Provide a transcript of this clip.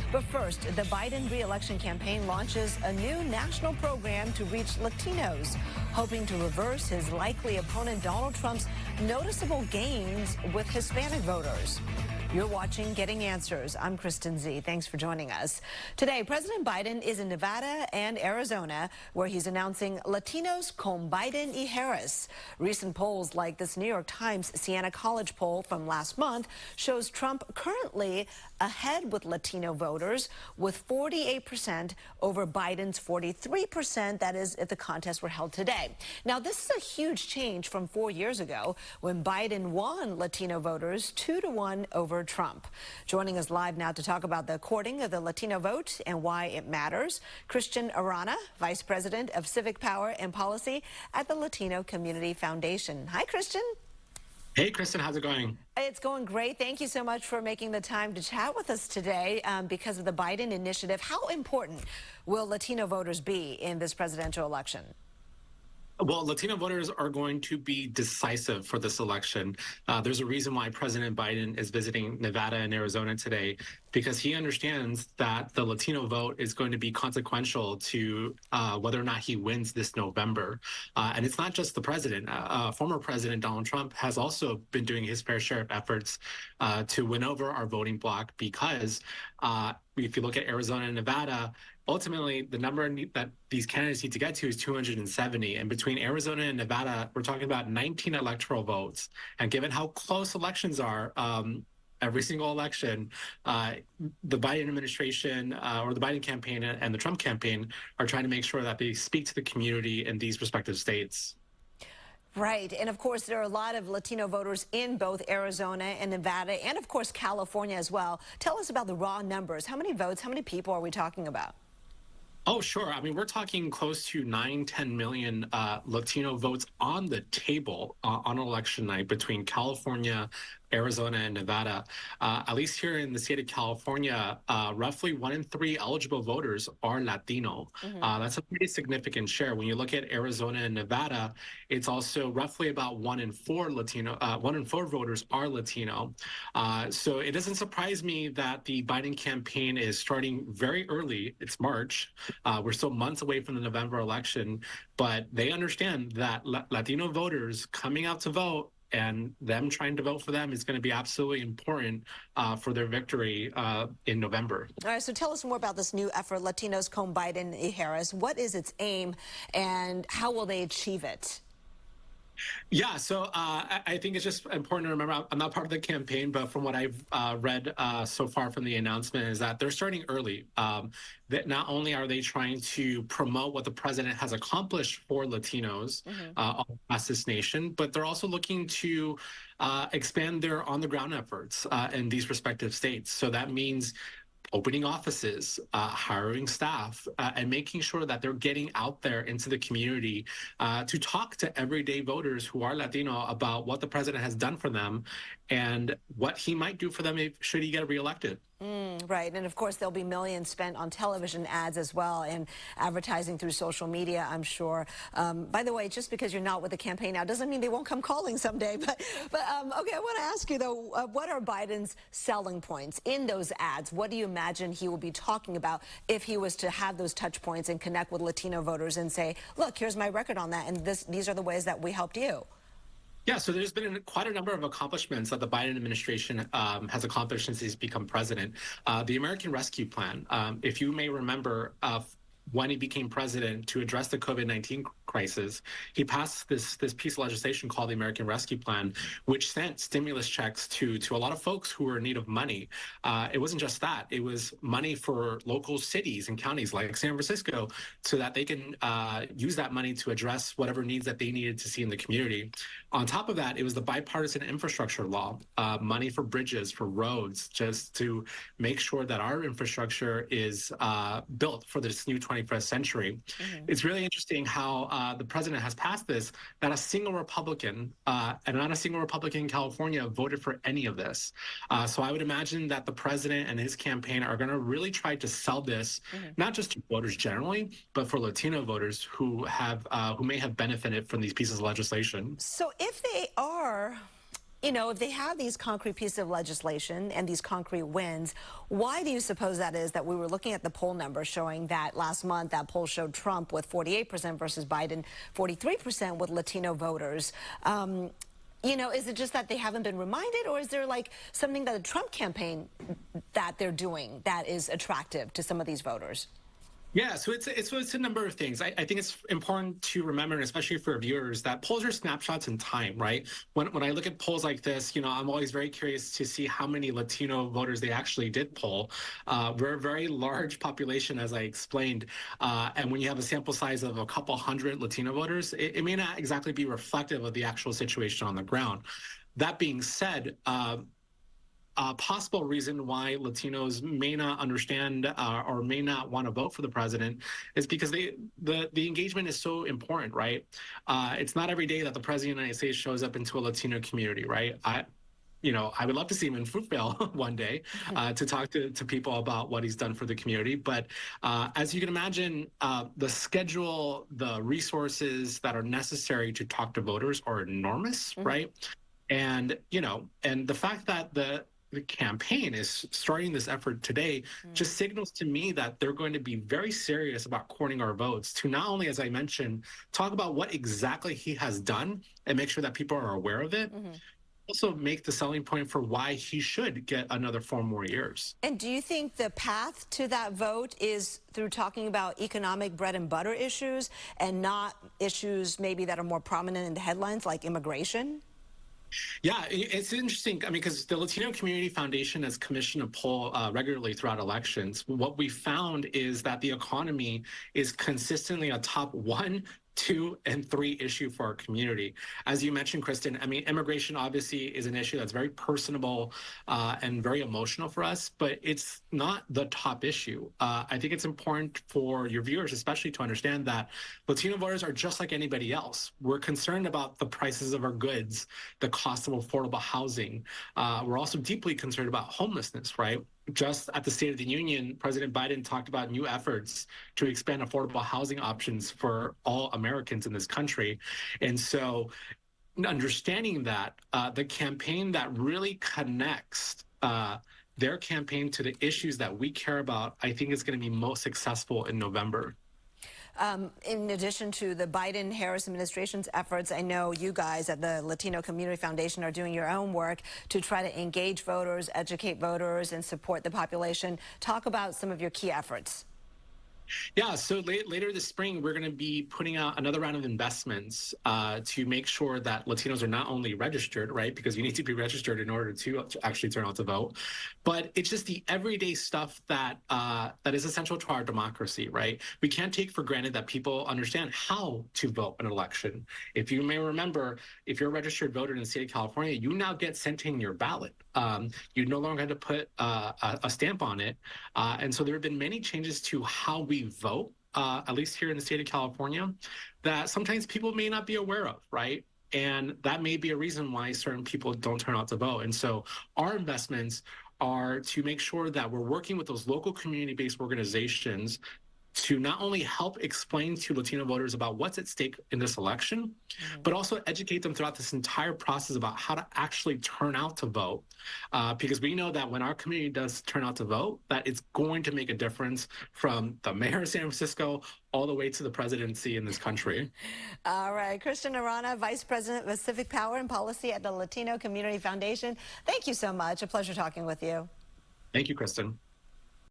But first, the Biden re-election campaign launches a new national program to reach Latinos, hoping to reverse his likely opponent Donald Trump's noticeable gains with Hispanic voters. You're watching Getting Answers. I'm Kristen Z. Thanks for joining us. Today, President Biden is in Nevada and Arizona, where he's announcing Latinos con Biden y Harris. Recent polls like this New York Times Siena College poll from last month shows Trump currently ahead with Latino voters with 48% over Biden's 43%. That is, if the contest were held today. Now, this is a huge change from 4 years ago when Biden won Latino voters 2-1 over Trump. Joining us live now to talk about the courting of the Latino vote and why it matters, Christian Arana, Vice President of Civic Power and Policy at the Latino Community Foundation. Hi, Christian. Hey, Kristen, how's it going? It's going great. Thank you so much for making the time to chat with us today because of the Biden initiative. How important will Latino voters be in this presidential election? Well, Latino voters are going to be decisive for this election. There's a reason why President Biden is visiting Nevada and Arizona today, because he understands that the Latino vote is going to be consequential to whether or not he wins this November. And it's not just the president. Former President Donald Trump has also been doing his fair share of efforts to win over our voting bloc because if you look at Arizona and Nevada, ultimately, the number that these candidates need to get to is 270. And between Arizona and Nevada, we're talking about 19 electoral votes. And given how close elections are, every single election, the Biden administration or the Biden campaign and the Trump campaign are trying to make sure that they speak to the community in these respective states. Right. And of course, there are a lot of Latino voters in both Arizona and Nevada and, of course, California as well. Tell us about the raw numbers. How many votes, how many people are we talking about? Oh, sure. I mean, we're talking close to 9-10 million Latino votes on the table on election night between California, Arizona, and Nevada. At least here in the state of California, roughly 1 in 3 eligible voters are Latino. That's a pretty significant share. When you look at Arizona and Nevada, it's also roughly about 1 in 4 voters are Latino. So it doesn't surprise me that the Biden campaign is starting very early. It's March. We're still months away from the November election, but they understand that Latino voters coming out to vote and them trying to vote for them is going to be absolutely important for their victory in November. All right, so tell us more about this new effort, Latinos con Biden y Harris. What is its aim and how will they achieve it? Yeah, so I think it's just important to remember, I'm not part of the campaign, but from what I've read so far from the announcement is that they're starting early. That not only are they trying to promote what the president has accomplished for Latinos across this nation, but they're also looking to expand their on-the-ground efforts in these respective states. So that means opening offices, hiring staff, and making sure that they're getting out there into the community to talk to everyday voters who are Latino about what the president has done for them and what he might do for them should he get reelected. Right, and of course there'll be millions spent on television ads as well and advertising through social media, I'm sure. By the way, just because you're not with the campaign now doesn't mean they won't come calling someday. But okay, I want to ask you though, what are Biden's selling points in those ads? What do you imagine he will be talking about if he was to have those touch points and connect with Latino voters and say, look, here's my record on that, and these are the ways that we helped you? Yeah, so there's been quite a number of accomplishments that the Biden administration has accomplished since he's become president. The American Rescue Plan, if you may remember, when he became president to address the COVID-19 crisis, he passed this piece of legislation called the American Rescue Plan, which sent stimulus checks to a lot of folks who were in need of money. It wasn't just that. It was money for local cities and counties like San Francisco so that they can use that money to address whatever needs that they needed to see in the community. On top of that, it was the bipartisan infrastructure law, money for bridges, for roads, just to make sure that our infrastructure is built for this new 21st century. It's really interesting how the president has passed this, that a single Republican, and not a single Republican in California, voted for any of this. So I would imagine that the president and his campaign are going to really try to sell this, not just to voters generally, but for Latino voters who may have benefited from these pieces of legislation. So if they are You know, if they have these concrete pieces of legislation and these concrete wins, why do you suppose that is that we were looking at the poll numbers showing that last month that poll showed Trump with 48% versus Biden 43% with Latino voters? You know, is it just that they haven't been reminded, or is there like something that the Trump campaign that they're doing that is attractive to some of these voters? Yeah, so it's a number of things. I think it's important to remember, and especially for viewers, that polls are snapshots in time, right? When I look at polls like this, you know, I'm always very curious to see how many Latino voters they actually did poll. We're a very large population, as I explained, and when you have a sample size of a couple hundred Latino voters, it may not exactly be reflective of the actual situation on the ground. That being said, a possible reason why Latinos may not understand or may not want to vote for the president is because the engagement is so important, right? It's not every day that the president of the United States shows up into a Latino community, right? I would love to see him in Fruitvale one day to talk to people about what he's done for the community. But as you can imagine, the schedule, the resources that are necessary to talk to voters are enormous, right? And, and the fact that the campaign is starting this effort today just signals to me that they're going to be very serious about courting our votes to not only, as I mentioned, talk about what exactly he has done and make sure that people are aware of it, also make the selling point for why he should get another 4 more years. And do you think the path to that vote is through talking about economic bread and butter issues and not issues maybe that are more prominent in the headlines like immigration? Yeah, it's interesting. I mean, because the Latino Community Foundation has commissioned a poll regularly throughout elections. What we found is that the economy is consistently a top 1, 2, and 3 issue for our community. As you mentioned, Kristen, I mean, immigration obviously is an issue that's very personable and very emotional for us, but it's not the top issue. I think it's important for your viewers, especially, to understand that Latino voters are just like anybody else. We're concerned about the prices of our goods, the cost of affordable housing. We're also deeply concerned about homelessness, right? Just at the State of the Union, President Biden talked about new efforts to expand affordable housing options for all Americans in this country. And so understanding that, the campaign that really connects their campaign to the issues that we care about, I think is going to be most successful in November. In addition to the Biden-Harris administration's efforts, I know you guys at the Latino Community Foundation are doing your own work to try to engage voters, educate voters, and support the population. Talk about some of your key efforts. Yeah, so later this spring, we're going to be putting out another round of investments to make sure that Latinos are not only registered, right, because you need to be registered in order to actually turn out to vote, but it's just the everyday stuff that that is essential to our democracy, right? We can't take for granted that people understand how to vote in an election. If you may remember, if you're a registered voter in the state of California, you now get sent in your ballot. You no longer have to put a stamp on it. And so there have been many changes to how we vote, at least here in the state of California, that sometimes people may not be aware of, right? And that may be a reason why certain people don't turn out to vote. And so our investments are to make sure that we're working with those local community-based organizations to not only help explain to Latino voters about what's at stake in this election, but also educate them throughout this entire process about how to actually turn out to vote. Because we know that when our community does turn out to vote, that it's going to make a difference from the mayor of San Francisco all the way to the presidency in this country. All right. Kristen Arana, Vice President of Civic Power and Policy at the Latino Community Foundation. Thank you so much. A pleasure talking with you. Thank you, Kristen.